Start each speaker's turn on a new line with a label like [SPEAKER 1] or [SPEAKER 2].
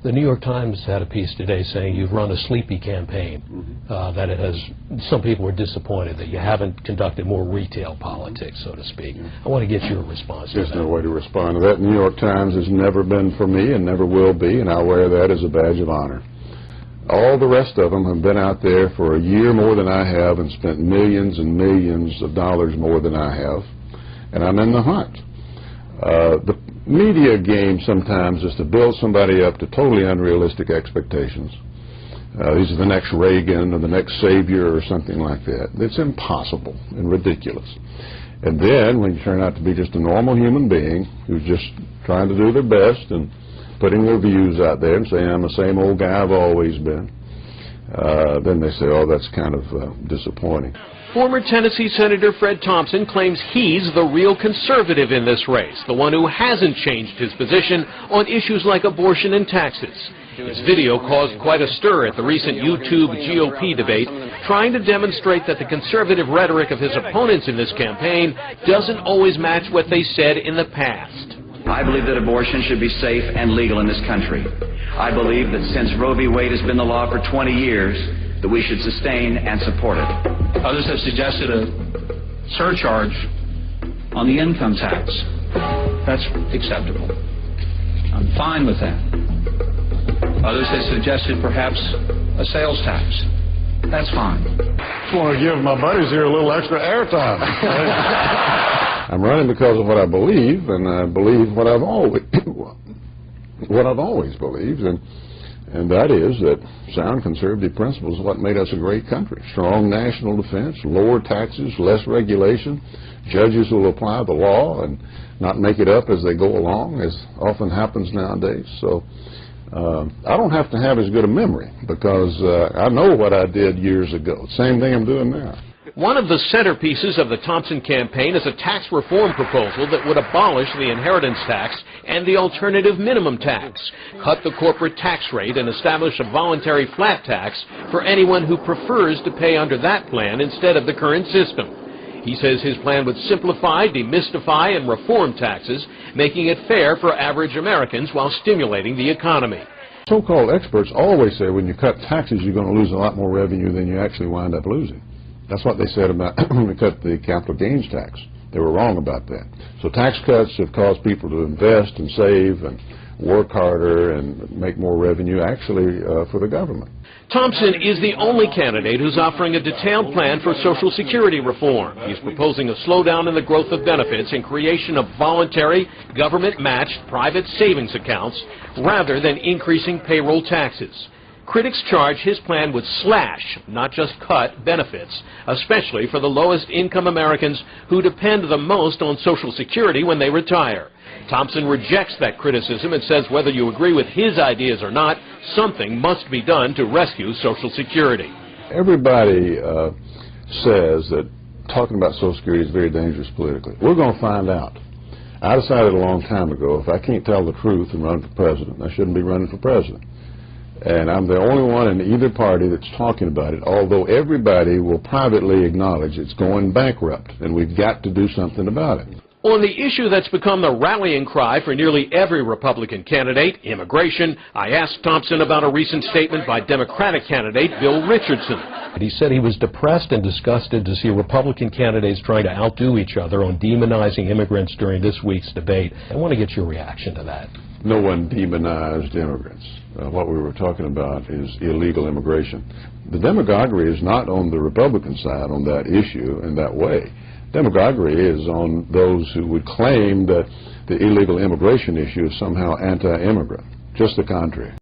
[SPEAKER 1] The New York Times had a piece today saying you've run a sleepy campaign, that it has, some people were disappointed that you haven't conducted more retail politics, so to speak. I want to get your response to that.
[SPEAKER 2] There's no way to respond to that. New York Times has never been for me and never will be, and I wear that as a badge of honor. All the rest of them have been out there for a year more than I have and spent millions and millions of dollars more than I have, and I'm in the hunt. The media game sometimes is to build somebody up to totally unrealistic expectations. These are the next Reagan or the next savior or something like that. It's impossible and ridiculous. And then when you turn out to be just a normal human being who's just trying to do their best and putting their views out there and saying, I'm the same old guy I've always been, then they say, oh, that's kind of disappointing.
[SPEAKER 3] Former Tennessee Senator Fred Thompson claims he's the real conservative in this race, the one who hasn't changed his position on issues like abortion and taxes. His video caused quite a stir at the recent YouTube GOP debate, trying to demonstrate that the conservative rhetoric of his opponents in this campaign doesn't always match what they said in the past.
[SPEAKER 4] I believe that abortion should be safe and legal in this country. I believe that since Roe v. Wade has been the law for 20 years, that we should sustain and support it.
[SPEAKER 5] Others have suggested a surcharge on the income tax. That's acceptable. I'm fine with that. Others have suggested perhaps a sales tax. That's fine.
[SPEAKER 6] I want to give my buddies here a little extra airtime.
[SPEAKER 2] I'm running because of what I believe, and I believe what I've always believed, and that is that sound conservative principles is what made us a great country. Strong national defense, lower taxes, less regulation, judges who will apply the law and not make it up as they go along, as often happens nowadays. So I don't have to have as good a memory because I know what I did years ago. Same thing I'm doing now.
[SPEAKER 3] One of the centerpieces of the Thompson campaign is a tax reform proposal that would abolish the inheritance tax and the alternative minimum tax, cut the corporate tax rate, and establish a voluntary flat tax for anyone who prefers to pay under that plan instead of the current system. He says his plan would simplify, demystify, and reform taxes, making it fair for average Americans while stimulating the economy.
[SPEAKER 2] So-called experts always say when you cut taxes, you're going to lose a lot more revenue than you actually wind up losing. That's what they said about when we cut the capital gains tax. They were wrong about that. So tax cuts have caused people to invest and save and work harder and make more revenue actually for the government.
[SPEAKER 3] Thompson is the only candidate who's offering a detailed plan for Social Security reform. He's proposing a slowdown in the growth of benefits and creation of voluntary, government-matched private savings accounts rather than increasing payroll taxes. Critics charge his plan would slash, not just cut, benefits, especially for the lowest income Americans who depend the most on Social Security when they retire. Thompson rejects that criticism and says whether you agree with his ideas or not, something must be done to rescue Social Security.
[SPEAKER 2] Everybody says that talking about Social Security is very dangerous politically. We're going to find out. I decided a long time ago if I can't tell the truth and run for president, I shouldn't be running for president. And I'm the only one in either party that's talking about it, although everybody will privately acknowledge it's going bankrupt, and we've got to do something about it.
[SPEAKER 3] On the issue that's become the rallying cry for nearly every Republican candidate, immigration, I asked Thompson about a recent statement by Democratic candidate Bill Richardson.
[SPEAKER 1] He said he was depressed and disgusted to see Republican candidates trying to outdo each other on demonizing immigrants during this week's debate. I want to get your reaction to that.
[SPEAKER 2] No one demonized immigrants. What we were talking about is illegal immigration. The demagoguery is not on the Republican side on that issue in that way. Demagoguery is on those who would claim that the illegal immigration issue is somehow anti-immigrant. Just the contrary.